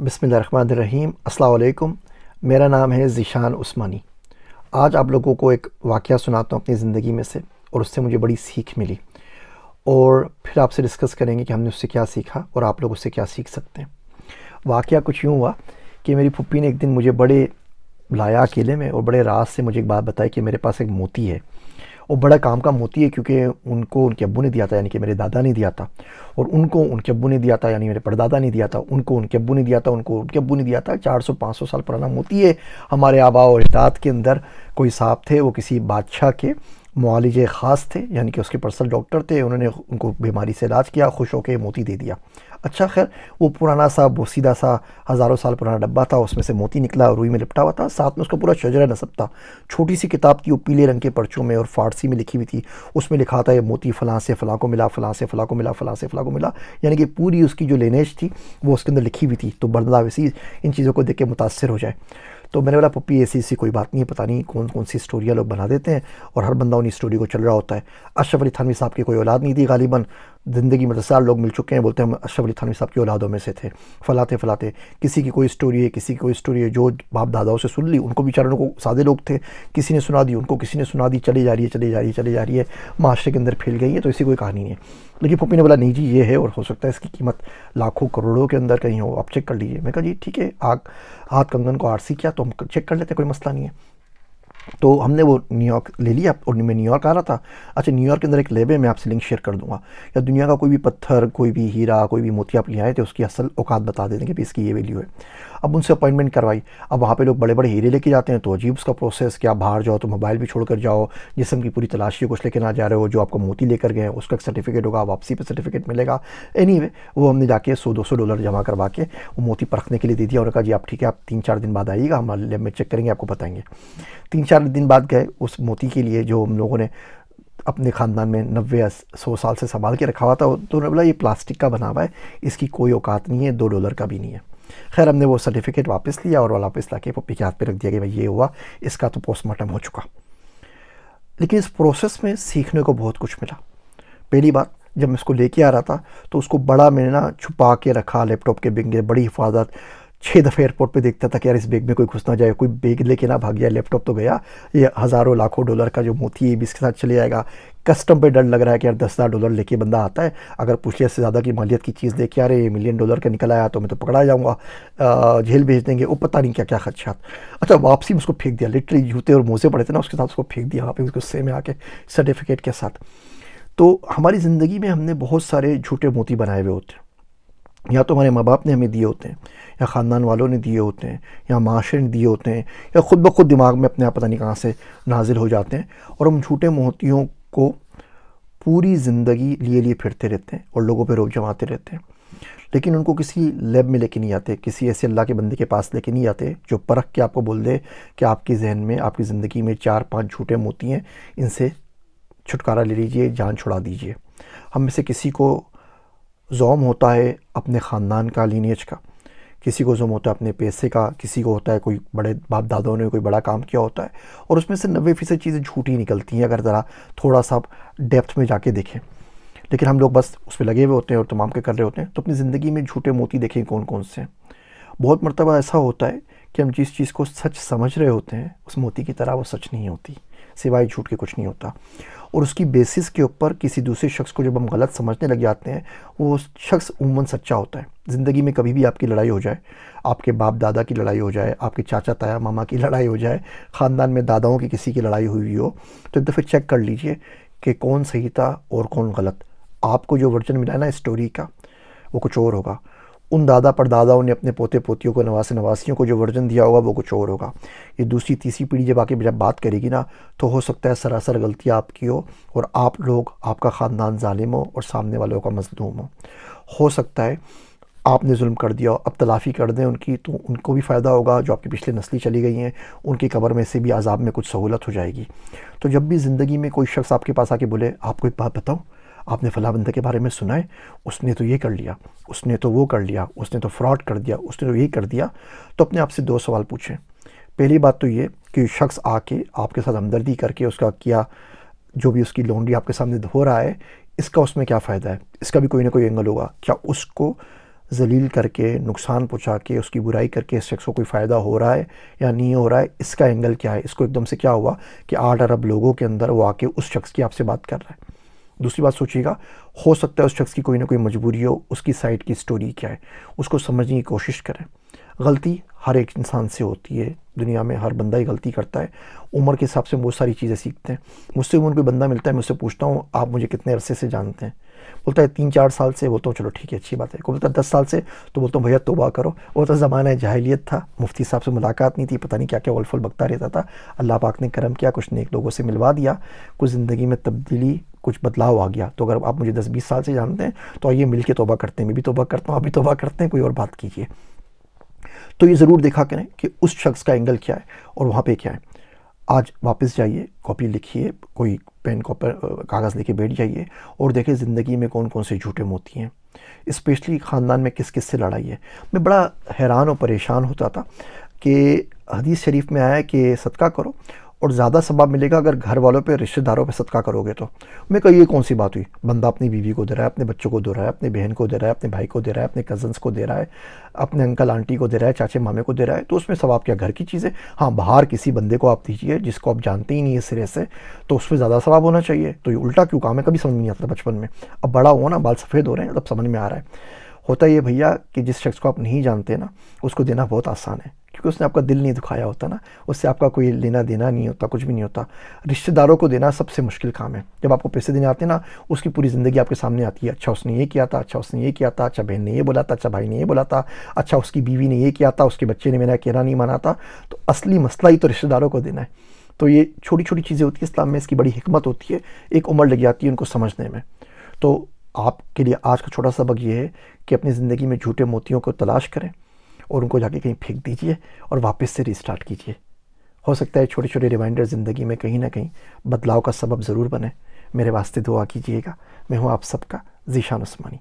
بسم اللہ الرحمن الرحیم۔ السلام علیکم، میرا نام ہے ذیشان عثمانی۔ آج آپ لوگوں کو ایک واقعہ سناتا ہوں اپنی زندگی میں سے، اور اس سے مجھے بڑی سیکھ ملی، اور پھر آپ سے ڈسکس کریں گے کہ ہم نے اس سے کیا سیکھا اور آپ لوگ اس سے کیا سیکھ سکتے ہیں۔ واقعہ کچھ یوں ہوا کہ میری پھپھی نے ایک دن مجھے بڑے لایا اکیلے میں اور بڑے راز سے مجھے ایک بات بتائی کہ میرے پاس ایک موتی ہے، اور بڑا کام کا موتی ہے، کیونکہ ان کو ان کے ابو نے دیا تھا، یعنی کہ میرے دادا نے دیا تھا، اور ان کو ان کے ابو نے دیا تھا، یعنی میرے پردادا نے دیا تھا، ان کو ان کے ابو نے دیا تھا، ان کو ان کے ابو نے دیا تھا۔ 400-500 سال پرانا موتی ہے۔ ہمارے آباء و اجداد کے اندر کوئی صاحب تھے، وہ کسی بادشاہ کے معالج خاص تھے، یعنی کہ اس کے پرسنل ڈاکٹر تھے، انہوں نے ان کو بیماری سے علاج کیا، خوش ہو کے موتی دے دیا۔ اچھا خیر، وہ پرانا سا بوسیدہ سا ہزاروں سال پرانا ڈبہ تھا، اس میں سے موتی نکلا، روئی میں لپٹا ہوا تھا، ساتھ میں اس کا پورا شجرہ نسب تھا۔ چھوٹی سی کتاب تھی، وہ پیلے رنگ کے پرچوں میں اور فارسی میں لکھی ہوئی تھی، اس میں لکھا تھا یہ موتی فلاں سے فلاں کو ملا، فلاں سے فلاں کو ملا، فلاں سے فلاں کو ملا، یعنی کہ پوری اس کی جو لینیج تھی وہ اس کے اندر لکھی ہوئی تھی۔ تو بندہ ویسی ان چیزوں کو دیکھ کے متاثر ہو جائے۔ تو میں نے بولا پپی ایسی کوئی بات نہیں ہے، پتہ نہیں کون کون سی اسٹوریاں لوگ بنا دیتے ہیں، اور ہر بندہ انہیں اسٹوری کو چل رہا ہوتا ہے۔ اشرف علی تھانوی صاحب کی کوئی اولاد نہیں تھی غالباً، زندگی میں 10 سال لوگ مل چکے ہیں، بولتے ہیں ہم اشرف علی تھانوی صاحب کی اولادوں میں سے تھے، فلاں تھے۔ کسی کی کوئی اسٹوری ہے، کسی کی کوئی اسٹوری ہے، جو باپ داداؤں سے سن لی، ان کو بیچاروں کو سادے لوگ تھے، کسی نے سنا دی، ان کو کسی نے سنا دی، چلی جا رہی ہے، معاشرے کے اندر پھیل گئی ہے، تو اسی کوئی کہانی نہیں ہے۔ لیکن پپی نے بولا نہیں جی یہ ہے، اور ہو سکتا ہے اس کی قیمت لاکھوں کروڑوں کے اندر کہیں ہو، آپ چیک کر لیجیے۔ میں کہا جی ٹھیک ہے، ہاتھ کنگن کو آرسی کیا تو ہم چیک کر لیتے ہیں، کوئی مسئلہ نہیں ہے۔ تو ہم نے وہ نیو یارک لے لیا، اور میں نیو یارک آ رہا تھا۔ اچھا، نیو یارک کے اندر ایک لیب ہے، میں آپ سے لنک شیئر کر دوں گا، یا دنیا کا کوئی بھی پتھر، کوئی بھی ہیرا، کوئی بھی موتی آپ لے آئے تھے، اس کی اصل اوقات بتا دیتے ہیں کہ اس کی یہ ویلیو ہے۔ اب ان سے اپوائنٹمنٹ کروائی، اب وہاں پہ لوگ بڑے بڑے ہیرے لے کے جاتے ہیں، تو عجیب اس کا پروسیس کہ آپ باہر جاؤ تو موبائل بھی چھوڑ کر جاؤ، جسم کی پوری تلاشی کچھ لے کے نہ جا رہے ہو، جو آپ کو موتی لے کر گئے ہیں اس کا ایک سرٹیفکیٹ ہوگا، واپسی پہ سرٹیفکیٹ ملے گا۔ اینی وے وہ ہم نے جا کے $100-200 جمع کروا کے وہ موتی پرکھنے کے لیے دے دیا، اور کہا جی آپ ٹھیک ہے، آپ 3-4 دن بعد آئیے گا، ہم لیب میں چیک کریں گے، آپ کو بتائیں گے۔ 3-4 دن بعد گئے اس موتی کے لیے، جو ہم لوگوں نے اپنے خاندان میں 90-100 سال سے سنبھال کے رکھا ہوا تھا، تو انہوں نے بولا یہ پلاسٹک کا بنا ہوا ہے، اس کی کوئی اوقات نہیں ہے، $2 کا بھی نہیں ہے۔ خیر ہم نے وہ سرٹیفکیٹ واپس لیا، اور واپس لا کے پپی کے ہاتھ پہ رکھ دیا کہ بھائی یہ ہوا، اس کا تو پوسٹ مارٹم ہو چکا۔ لیکن اس پروسیس میں سیکھنے کو بہت کچھ ملا۔ پہلی بات، جب میں اس کو لے کے آ رہا تھا تو اس کو بڑا میں نے چھپا کے رکھا، لیپ ٹاپ کے بگ، بڑی حفاظت۔ 6 دفعہ ایئرپورٹ پہ دیکھتا تھا کہ یار اس بیگ میں کوئی گھس نہ جائے، کوئی بیگ لے کے نہ بھاگ جائے، لیپ ٹاپ تو گیا، یہ ہزاروں لاکھوں ڈالر کا جو موتی ہے بھی اس کے ساتھ چلے جائے گا۔ کسٹم پہ ڈر لگ رہا ہے کہ یار $10,000 لے کے بندہ آتا ہے، اگر پوچھ لیا سے زیادہ کی مالیت کی چیز دے کے آ رہے، $1 ملین کا نکل آیا تو میں تو پکڑا جاؤں گا، جیل بھیج دیں گے، وہ پتہ نہیں کیا کیا خدشات۔ اچھا واپسی میں اس کو پھینک دیا، لٹرلی جوتے اور موزے پڑے تھے نا اس کے ساتھ، اس کو پھینک دیا وہاں پہ غصے میں آ کے سرٹیفکیٹ کے ساتھ۔ تو ہماری زندگی میں ہم نے بہت سارے جھوٹے موتی بنائے ہوئے ہوتے ہیں، یا تو ہمارے ماں باپ نے ہمیں دیے ہوتے ہیں، یا خاندان والوں نے دیے ہوتے ہیں، یا معاشرے نے دیے ہوتے ہیں، یا خود بخود دماغ میں اپنے آپ پتہ نہیں کہاں سے نازل ہو جاتے ہیں، اور ہم جھوٹے موتیوں کو پوری زندگی لیے پھرتے رہتے ہیں اور لوگوں پہ روب جماتے رہتے ہیں، لیکن ان کو کسی لیب میں لے کے نہیں آتے، کسی ایسے اللہ کے بندے کے پاس لے کے نہیں آتے جو پرکھ کے آپ کو بول دے کہ آپ کی ذہن میں، آپ کی زندگی میں 4-5 جھوٹے موتی ہیں، ان سے چھٹکارا لے لیجئے، جان چھڑا دیجئے۔ ہم میں سے کسی کو زوم ہوتا ہے اپنے خاندان کا، لینیج کا، کسی کو زوم ہوتا ہے اپنے پیسے کا، کسی کو ہوتا ہے کوئی بڑے باپ دادوں نے کوئی بڑا کام کیا ہوتا ہے، اور اس میں سے 90% چیزیں جھوٹی نکلتی ہیں اگر ذرا تھوڑا سا ڈیپتھ میں جا کے دیکھیں۔ لیکن ہم لوگ بس اس پہ لگے ہوئے ہوتے ہیں اور تمام کے کر رہے ہوتے ہیں۔ تو اپنی زندگی میں جھوٹے موتی دیکھیں کون کون سے ہیں۔ بہت مرتبہ ایسا ہوتا ہے کہ ہم جس چیز کو سچ سمجھ رہے ہوتے ہیں، اس موتی کی طرح وہ سچ نہیں ہوتی، سوائے جھوٹ کے کچھ نہیں ہوتا، اور اس کی بیسس کے اوپر کسی دوسرے شخص کو جب ہم غلط سمجھنے لگ جاتے ہیں، وہ شخص عموماً سچا ہوتا ہے۔ زندگی میں کبھی بھی آپ کی لڑائی ہو جائے، آپ کے باپ دادا کی لڑائی ہو جائے، آپ کے چاچا تایا ماما کی لڑائی ہو جائے، خاندان میں داداؤں کی کسی کی لڑائی ہوئی ہو، تو ایک دفعہ چیک کر لیجئے کہ کون صحیح تھا اور کون غلط۔ آپ کو جو ورژن ملا ہے نا اسٹوری کا، وہ کچھ اور ہوگا، ان دادا پرداداؤں نے اپنے پوتے پوتیوں کو، نواسے نواسیوں کو جو ورژن دیا ہوگا وہ کچھ اور ہوگا۔ یہ دوسری تیسری پیڑھی جب جب بات کرے گی نا، تو ہو سکتا ہے سراسر غلطی آپ کی ہو، اور آپ لوگ، آپ کا خاندان ظالم ہو اور سامنے والوں کا مظلوم ہو سکتا ہے آپ نے ظلم کر دیا ہو، اب تلافی کر دیں ان کی، تو ان کو بھی فائدہ ہوگا، جو آپ کی پچھلے نسلی چلی گئی ہیں ان کی قبر میں سے بھی عذاب میں کچھ سہولت ہو جائے گی۔ تو جب بھی زندگی میں کوئی شخص آپ کے پاس آ کے بولے آپ کو ایک بات بتاؤں، آپ نے فلاں بندے کے بارے میں سنا ہے، اس نے تو یہ کر لیا، اس نے تو وہ کر لیا، اس نے تو فراڈ کر دیا، اس نے تو یہ کر دیا، تو اپنے آپ سے 2 سوال پوچھیں۔ پہلی بات تو یہ کہ شخص آ کے آپ کے ساتھ ہمدردی کر کے اس کا کیا، جو بھی اس کی لانڈری آپ کے سامنے ہو رہا ہے، اس کا اس میں کیا فائدہ ہے، اس کا بھی کوئی نہ کوئی اینگل ہوگا۔ کیا اس کو ذلیل کر کے، نقصان پہنچا کے، اس کی برائی کر کے اس شخص کو کوئی فائدہ ہو رہا ہے یا نہیں ہو رہا ہے، اس کا اینگل کیا ہے. اس کو ایک دم سے کیا ہوا کہ 8 ارب لوگوں کے اندر وہ آ کے اس شخص کی آپ سے بات کر رہا ہے. دوسری بات سوچیے گا، ہو سکتا ہے اس شخص کی کوئی نہ کوئی مجبوری ہو، اس کی سائڈ کی سٹوری کیا ہے، اس کو سمجھنے کی کوشش کریں. غلطی ہر ایک انسان سے ہوتی ہے، دنیا میں ہر بندہ ہی غلطی کرتا ہے. عمر کے حساب سے بہت ساری چیزیں سیکھتے ہیں. مجھ سے عمر کوئی بندہ ملتا ہے، مجھ سے پوچھتا ہوں آپ مجھے کتنے عرصے سے جانتے ہیں، بولتا ہے 3-4 سال سے. بولتا ہوں چلو ٹھیک ہے، اچھی بات ہے. کوئی بولتا ہے 10 سال سے، تو بولتا ہوں بھیا توبہ کرو. وہ تو زمانہ جاہلیت تھا، مفتی صاحب سے ملاقات نہیں تھی، پتہ نہیں کیا کیا ولفل بکتا رہتا تھا. اللہ پاک نے کرم کیا، کچھ نیک لوگوں سے ملوا دیا، کچھ زندگی میں تبدیلی، کچھ بدلاؤ آ گیا. تو اگر آپ مجھے 10-20 سال سے جانتے ہیں تو آئیے مل کے توبہ کرتے ہیں. میں بھی توبہ کرتا ہوں، آپ بھی توبہ کرتے ہیں، کوئی اور بات کیجیے. تو یہ ضرور دیکھا کریں کہ اس شخص کا اینگل کیا ہے اور وہاں پہ کیا ہے. آج واپس جائیے، کاپی لکھیے، کوئی پین کاغذ لے کے بیٹھ جائیے اور دیکھیں زندگی میں کون کون سے جھوٹے موتی ہیں، اسپیشلی خاندان میں کس کس سے لڑائی ہے. میں بڑا حیران و پریشان ہوتا تھا کہ حدیث شریف میں آیا ہے کہ صدقہ کرو اور زیادہ ثواب ملے گا اگر گھر والوں پہ، رشتہ داروں پہ صدقہ کرو گے. تو میں کہا یہ کون سی بات ہوئی؟ بندہ اپنی بیوی کو دے رہا ہے، اپنے بچوں کو دے رہا ہے، اپنے بہن کو دے رہا ہے، اپنے بھائی کو دے رہا ہے، اپنے کزنس کو دے رہا ہے، اپنے انکل آنٹی کو دے رہا ہے، چاچے مامے کو دے رہا ہے. تو اس میں ثواب کیا؟ گھر کی چیزیں. ہاں باہر کسی بندے کو آپ دیجیے جس کو آپ جانتے ہی نہیں ہے سرے سے، تو اس پہ زیادہ ثواب ہونا چاہیے. تو یہ الٹا کیوں کام ہے؟ کبھی سمجھ نہیں آتا بچپن میں. اب بڑا ہوا نا، بال سفید ہو رہے ہیں، تب سمجھ میں آ رہا ہے. ہوتا یہ بھیا کہ جس شخص کو آپ نہیں جانتے نا، اس کو دینا بہت آسان ہے، کیونکہ اس نے آپ کا دل نہیں دکھایا ہوتا نا، اس سے آپ کا کوئی لینا دینا نہیں ہوتا، کچھ بھی نہیں ہوتا. رشتہ داروں کو دینا سب سے مشکل کام ہے. جب آپ کو پیسے دینے آتے ہیں نا، اس کی پوری زندگی آپ کے سامنے آتی ہے. اچھا اس نے یہ کیا تھا، اچھا اس نے یہ کیا تھا، اچھا بہن نے یہ بولا تھا، اچھا بھائی نے یہ بولا تھا، اچھا اس کی بیوی نے یہ کیا تھا، اس کے بچے نے میرا کہنا نہیں مانا تھا. تو اصلی مسئلہ ہی تو رشتہ داروں کو دینا ہے. تو یہ چھوٹی چھوٹی چیزیں ہوتی ہیں اسلام میں، اس کی بڑی حکمت ہوتی ہے، ایک عمر لگ جاتی ہے ان کو سمجھنے میں. تو آپ کے لیے آج کا چھوٹا سبق یہ ہے کہ اپنی زندگی میں جھوٹے موتیوں کو تلاش کریں اور ان کو جا کے کہیں پھینک دیجئے اور واپس سے ریسٹارٹ کیجئے. ہو سکتا ہے چھوٹے چھوٹے ریمائنڈر زندگی میں کہیں نہ کہیں بدلاؤ کا سبب ضرور بنے. میرے واسطے دعا کیجئے گا. میں ہوں آپ سب کا ذیشان عثمانی.